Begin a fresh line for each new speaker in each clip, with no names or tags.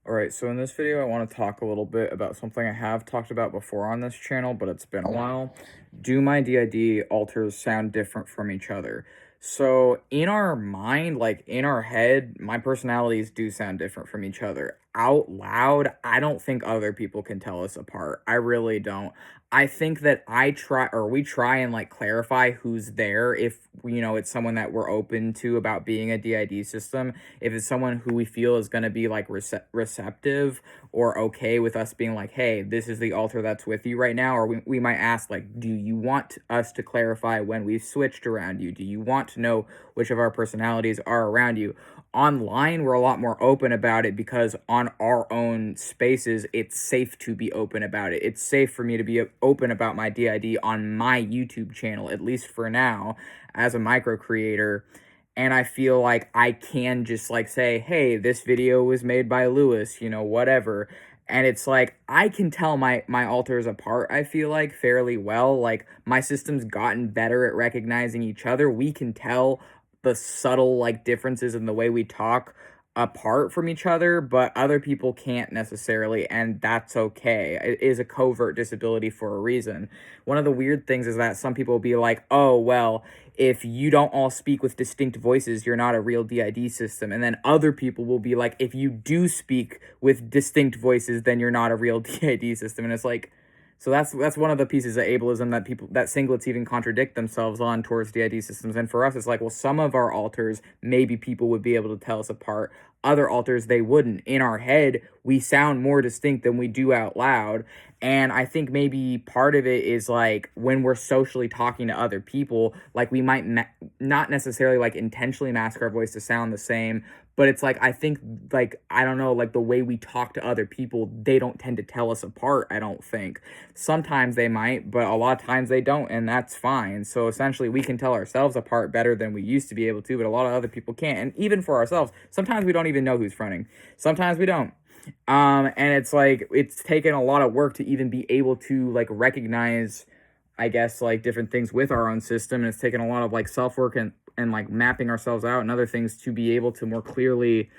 Alright, so in this video, I want to talk a little bit about something I have talked about before on this channel, but it's been a while. Do my DID alters sound different from each other? So, in our mind, like in our head, my personalities do sound different from each other. Out loud, I don't think other people can tell us apart. I really don't. I think that we try and like clarify who's there if, it's someone that we're open to about being a DID system. If it's someone who we feel is going to be like receptive or okay with us being like, hey, this is the altar that's with you right now. Or we might ask, like, do you want us to clarify when we've switched around you? Do you want to know which of our personalities are around you? Online, we're a lot more open about it because on our own spaces, it's safe to be open about it. It's safe for me to be open about my DID on my YouTube channel, at least for now, as a micro creator. And I feel like I can just like say, hey, this video was made by Luise, whatever. And it's like I can tell my alters apart, I feel like, fairly well. Like my system's gotten better at recognizing each other. We can tell the subtle like differences in the way we talk apart from each other, but other people can't necessarily, and that's okay. It is a covert disability for a reason. One of the weird things is that some people will be like, oh, well, if you don't all speak with distinct voices, you're not a real DID system. And then other people will be like, if you do speak with distinct voices, then you're not a real DID system. And it's like, so that's one of the pieces of ableism that singlets even contradict themselves on towards DID systems. And for us, it's like, well, some of our alters, maybe people would be able to tell us apart. Other alters, they wouldn't. In our head, we sound more distinct than we do out loud. And I think maybe part of it is like when we're socially talking to other people, like we might not necessarily like intentionally mask our voice to sound the same, but it's like I think like I don't know, like the way we talk to other people, they don't tend to tell us apart, I don't think. Sometimes they might, but a lot of times they don't, and that's fine. So essentially we can tell ourselves apart better than we used to be able to, but a lot of other people can't. And even for ourselves, sometimes we don't even know who's fronting. Sometimes we don't. And it's like it's taken a lot of work to even be able to like recognize, I guess, like different things with our own system. And it's taken a lot of like self-work and like mapping ourselves out and other things to be able to more clearly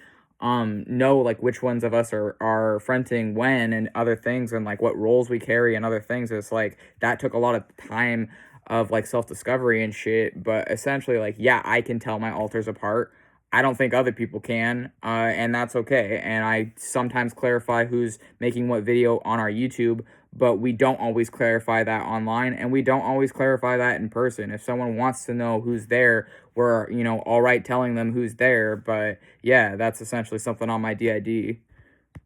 know like which ones of us are fronting when and other things, and like what roles we carry and other things. It's like that took a lot of time of like self-discovery and shit, but essentially like yeah, I can tell my alters apart. I don't think other people can, and that's okay. And I sometimes clarify who's making what video on our YouTube, but we don't always clarify that online, and we don't always clarify that in person. If someone wants to know who's there, we're, all right telling them who's there. But yeah, that's essentially something on my DID.